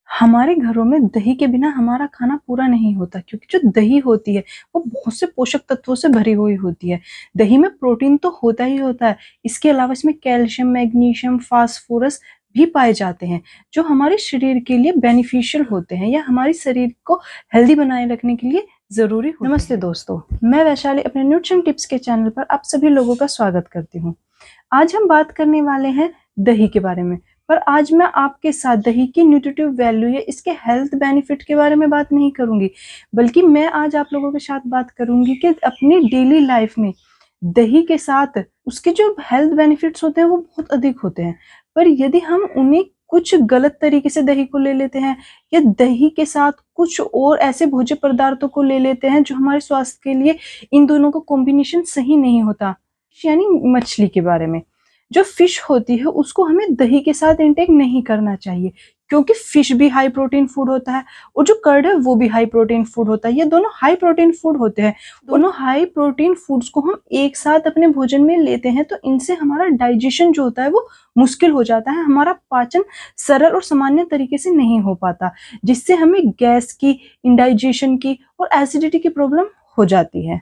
हमारे घरों में दही के बिना हमारा खाना पूरा नहीं होता, क्योंकि जो दही होती है वो बहुत से पोषक तत्वों से भरी हुई होती है। दही में प्रोटीन तो होता ही होता है, इसके अलावा इसमें कैल्शियम, मैग्नीशियम, फास्फोरस भी पाए जाते हैं, जो हमारे शरीर के लिए बेनिफिशियल होते हैं या हमारे शरीर को हेल्दी बनाए रखने के लिए जरूरी होते हैं। नमस्ते दोस्तों, मैं वैशाली अपने न्यूट्रिशन टिप्स के चैनल पर आप सभी लोगों का स्वागत करती हूँ। आज हम बात करने वाले हैं दही के बारे में, पर आज मैं आपके साथ दही की न्यूट्रिटिव वैल्यू या इसके हेल्थ बेनिफिट के बारे में बात नहीं करूंगी, बल्कि मैं आज आप लोगों के साथ बात करूंगी कि अपनी डेली लाइफ में दही के साथ उसके जो हेल्थ बेनिफिट्स होते हैं वो बहुत अधिक होते हैं। पर यदि हम उन्हें कुछ गलत तरीके से दही को ले लेते हैं या दही के साथ कुछ और ऐसे भोज्य पदार्थों को ले लेते हैं जो हमारे स्वास्थ्य के लिए इन दोनों का कॉम्बिनेशन सही नहीं होता, यानी मछली के बारे में, जो फिश होती है उसको हमें दही के साथ इंटेक नहीं करना चाहिए, क्योंकि फिश भी हाई प्रोटीन फूड होता है और जो कर्ड है वो भी हाई प्रोटीन फूड होता है। ये दोनों हाई प्रोटीन फूड होते हैं। दोनों हाई प्रोटीन फूड्स को हम एक साथ अपने भोजन में लेते हैं तो इनसे हमारा डाइजेशन जो होता है वो मुश्किल हो जाता है, हमारा पाचन सरल और सामान्य तरीके से नहीं हो पाता, जिससे हमें गैस की, इंडाइजेशन की और एसिडिटी की प्रॉब्लम हो जाती है।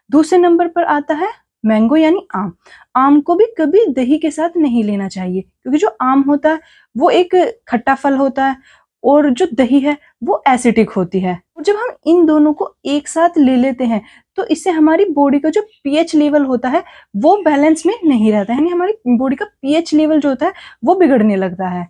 दूसरे नंबर पर आता है मैंगो यानी आम। आम को भी कभी दही के साथ नहीं लेना चाहिए, क्योंकि जो आम होता है वो एक खट्टा फल होता है और जो दही है वो एसिडिक होती है। और जब हम इन दोनों को एक साथ ले लेते हैं तो इससे हमारी बॉडी का जो पीएच लेवल होता है वो बैलेंस में नहीं रहता है, यानी हमारी बॉडी का पीएच लेवल जो होता है वो बिगड़ने लगता है।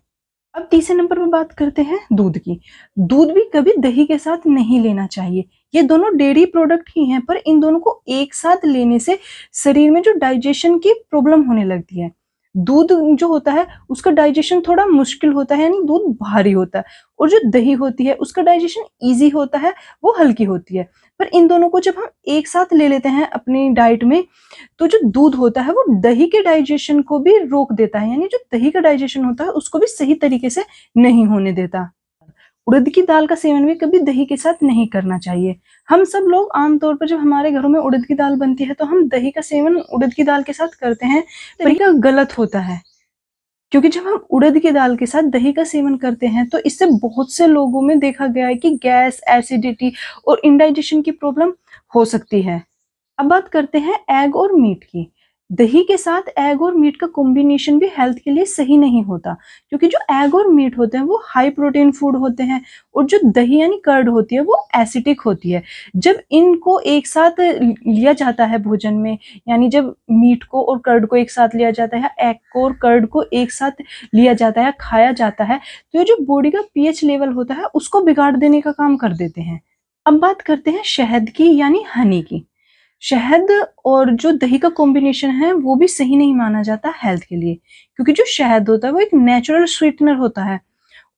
अब तीसरे नंबर पर बात करते हैं दूध की। दूध भी कभी दही के साथ नहीं लेना चाहिए। ये दोनों डेयरी प्रोडक्ट ही हैं, पर इन दोनों को एक साथ लेने से शरीर में जो डाइजेशन की प्रॉब्लम होने लगती है। दूध जो होता है उसका डाइजेशन थोड़ा मुश्किल होता है, यानी दूध भारी होता है, और जो दही होती है उसका डाइजेशन इजी होता है, वो हल्की होती है। पर इन दोनों को जब हम एक साथ ले लेते हैं अपनी डाइट में तो जो दूध होता है वो दही के डाइजेशन को भी रोक देता है, यानी जो दही का डाइजेशन होता है उसको भी सही तरीके से नहीं होने देता। उड़द की दाल का सेवन भी कभी दही के साथ नहीं करना चाहिए। हम सब लोग आमतौर पर जब हमारे घरों में उड़द की दाल बनती है तो हम दही का सेवन उड़द की दाल के साथ करते हैं, पर यह गलत होता है, क्योंकि जब हम उड़द की दाल के साथ दही का सेवन करते हैं तो इससे बहुत से लोगों में देखा गया है कि गैस, एसिडिटी और इंडाइजेशन की प्रॉब्लम हो सकती है। अब बात करते हैं एग और मीट की। दही के साथ एग और मीट का कॉम्बिनेशन भी हेल्थ के लिए सही नहीं होता, क्योंकि जो एग और मीट होते हैं वो हाई प्रोटीन फूड होते हैं और जो दही यानी कर्ड होती है वो एसिडिक होती है। जब इनको एक साथ लिया जाता है भोजन में, यानी जब मीट को और कर्ड को एक साथ लिया जाता है, एग को और कर्ड को एक साथ लिया जाता है, खाया जाता है, तो ये जो बॉडी का पीएच लेवल होता है उसको बिगाड़ देने का काम कर देते हैं। अब बात करते हैं शहद की यानी हनी की। शहद और जो दही का कॉम्बिनेशन है वो भी सही नहीं माना जाता हेल्थ के लिए, क्योंकि जो शहद होता है वो एक नेचुरल स्वीटनर होता है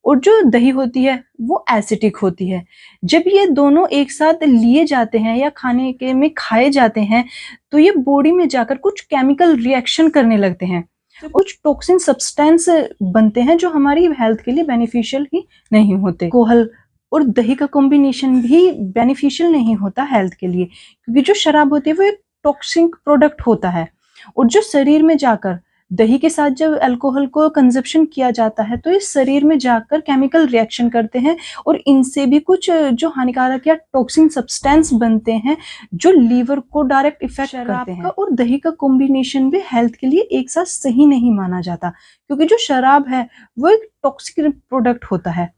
और जो दही होती है वो एसिडिक होती है। जब ये दोनों एक साथ लिए जाते हैं या खाने के में खाए जाते हैं तो ये बॉडी में जाकर कुछ केमिकल रिएक्शन करने लगते हैं, तो कुछ टॉक्सिन सब्सटेंस बनते हैं जो हमारी हेल्थ के लिए बेनिफिशियल ही नहीं होते। कोहल और दही का कॉम्बिनेशन भी बेनिफिशियल नहीं होता हेल्थ के लिए, क्योंकि जो शराब होती है वो एक टॉक्सिक प्रोडक्ट होता है और जो शरीर में जाकर दही के साथ जब अल्कोहल को कंजप्शन किया जाता है तो इस शरीर में जाकर केमिकल रिएक्शन करते हैं और इनसे भी कुछ जो हानिकारक या टॉक्सिन सब्सटेंस बनते हैं जो लीवर को डायरेक्ट इफेक्ट करते हैं। और दही का कॉम्बिनेशन भी हेल्थ के लिए एक साथ सही नहीं माना जाता, क्योंकि जो शराब है वो एक टॉक्सिक प्रोडक्ट होता है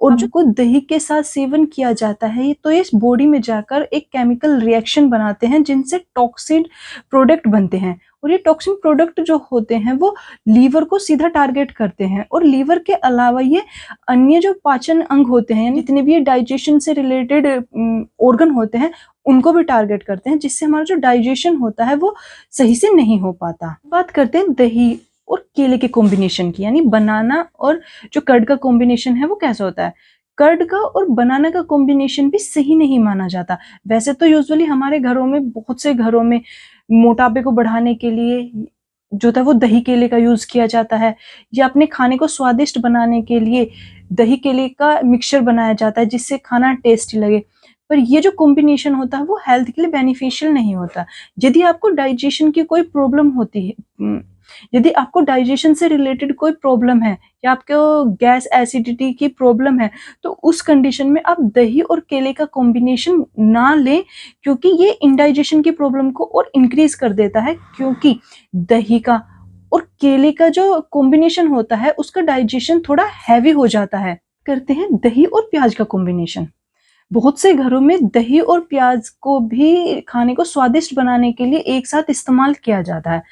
और जो दही के साथ सेवन किया जाता है तो इस बॉडी में जाकर एक केमिकल रिएक्शन बनाते हैं जिनसे टॉक्सिन प्रोडक्ट बनते हैं, और ये टॉक्सिन प्रोडक्ट जो होते हैं वो लीवर को सीधा टारगेट करते हैं। और लीवर के अलावा ये अन्य जो पाचन अंग होते हैं, जितने भी ये डाइजेशन से रिलेटेड ऑर्गन होते हैं उनको भी टारगेट करते हैं, जिससे हमारा जो डाइजेशन होता है वो सही से नहीं हो पाता। बात करते हैं दही और केले के कॉम्बिनेशन की, यानी बनाना और जो कर्ड का कॉम्बिनेशन है वो कैसा होता है। कर्ड का और बनाना का कॉम्बिनेशन भी सही नहीं माना जाता। वैसे तो यूजुअली हमारे घरों में, बहुत से घरों में मोटापे को बढ़ाने के लिए जो होता है वो दही केले का यूज किया जाता है, या अपने खाने को स्वादिष्ट बनाने के लिए दही केले का मिक्सचर बनाया जाता है जिससे खाना टेस्टी लगे। पर ये जो कॉम्बिनेशन होता है वो हेल्थ के लिए बेनिफिशियल नहीं होता। यदि आपको डाइजेशन की कोई प्रॉब्लम होती है, यदि आपको डाइजेशन से रिलेटेड कोई प्रॉब्लम है या आपको गैस एसिडिटी की प्रॉब्लम है, तो उस कंडीशन में आप दही और केले का कॉम्बिनेशन ना लें, क्योंकि ये इंडाइजेशन की प्रॉब्लम को और इंक्रीज कर देता है। क्योंकि दही का और केले का जो कॉम्बिनेशन होता है उसका डाइजेशन थोड़ा हैवी हो जाता है। करते हैं दही और प्याज का कॉम्बिनेशन। बहुत से घरों में दही और प्याज को भी खाने को स्वादिष्ट बनाने के लिए एक साथ इस्तेमाल किया जाता है,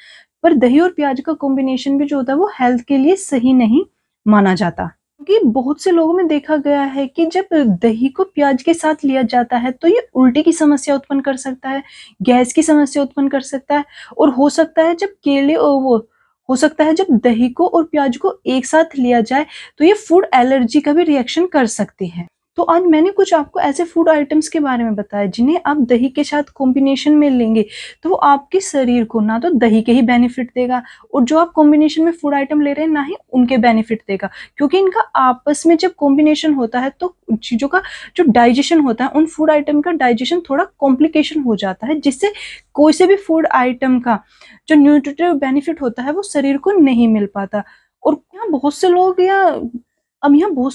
पर दही और प्याज का कॉम्बिनेशन भी जो होता है वो हेल्थ के लिए सही नहीं माना जाता। क्योंकि बहुत से लोगों में देखा गया है कि जब दही को प्याज के साथ लिया जाता है तो ये उल्टी की समस्या उत्पन्न कर सकता है, गैस की समस्या उत्पन्न कर सकता है, और हो सकता है जब केले और वो हो सकता है जब दही को और प्याज को एक साथ लिया जाए तो ये फूड एलर्जी का भी रिएक्शन कर सकती है। तो आज मैंने कुछ आपको ऐसे फूड आइटम्स के बारे में बताया जिन्हें आप दही के साथ कॉम्बिनेशन में लेंगे तो वो आपके शरीर को ना तो दही के ही बेनिफिट देगा, और जो आप कॉम्बिनेशन में फूड आइटम ले रहे हैं ना ही उनके बेनिफिट देगा। क्योंकि इनका आपस में जब कॉम्बिनेशन होता है तो चीज़ों का जो डाइजेशन होता है, उन फूड आइटम का डाइजेशन थोड़ा कॉम्प्लिकेशन हो जाता है, जिससे कोई से भी फूड आइटम का जो न्यूट्रिटिव बेनिफिट होता है वो शरीर को नहीं मिल पाता। और यहाँ बहुत से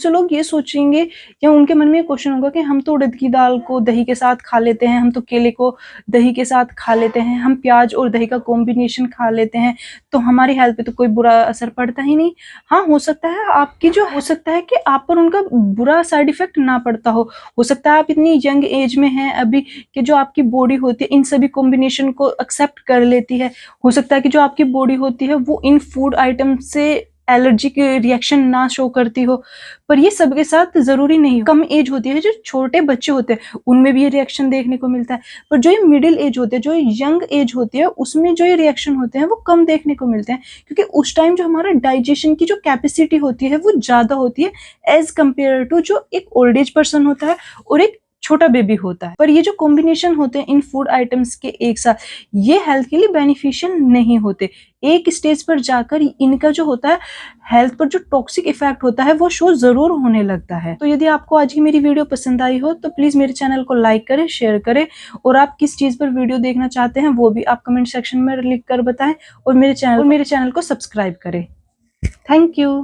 लोग ये सोचेंगे या उनके मन में ये क्वेश्चन होगा कि हम तो उड़द की दाल को दही के साथ खा लेते हैं, हम तो केले को दही के साथ खा लेते हैं, हम प्याज और दही का कॉम्बिनेशन खा लेते हैं, तो हमारी हेल्थ पे तो कोई बुरा असर पड़ता ही नहीं। हाँ, हो सकता है कि आप पर उनका बुरा साइड इफेक्ट ना पड़ता हो सकता है आप इतनी यंग एज में हैं अभी कि जो आपकी बॉडी होती है इन सभी कॉम्बिनेशन को एक्सेप्ट कर लेती है। हो सकता है कि जो आपकी बॉडी होती है वो इन फूड आइटम से एलर्जी के रिएक्शन ना शो करती हो, पर ये सबके साथ जरूरी नहीं। कम एज होती है, जो छोटे बच्चे होते हैं उनमें भी ये रिएक्शन देखने को मिलता है, पर जो ये मिडिल एज होते हैं, जो यंग एज होती है, उसमें जो ये रिएक्शन होते हैं वो कम देखने को मिलते हैं। क्योंकि उस टाइम जो हमारा डाइजेशन की जो कैपेसिटी होती है वो ज्यादा होती है एज कंपेयर टू जो एक ओल्ड एज पर्सन होता है और एक छोटा बेबी होता है। पर ये जो कॉम्बिनेशन होते हैं इन फूड आइटम्स के एक साथ, ये हेल्थ के लिए बेनिफिशियल नहीं होते। एक स्टेज पर जाकर इनका जो होता है हेल्थ पर जो टॉक्सिक इफेक्ट होता है वो शो जरूर होने लगता है। तो यदि आपको आज की मेरी वीडियो पसंद आई हो तो प्लीज मेरे चैनल को लाइक करें, शेयर करें, और आप किस चीज पर वीडियो देखना चाहते हैं वो भी आप कमेंट सेक्शन में लिख कर बताएं, और मेरे चैनल को सब्सक्राइब करें। Thank you.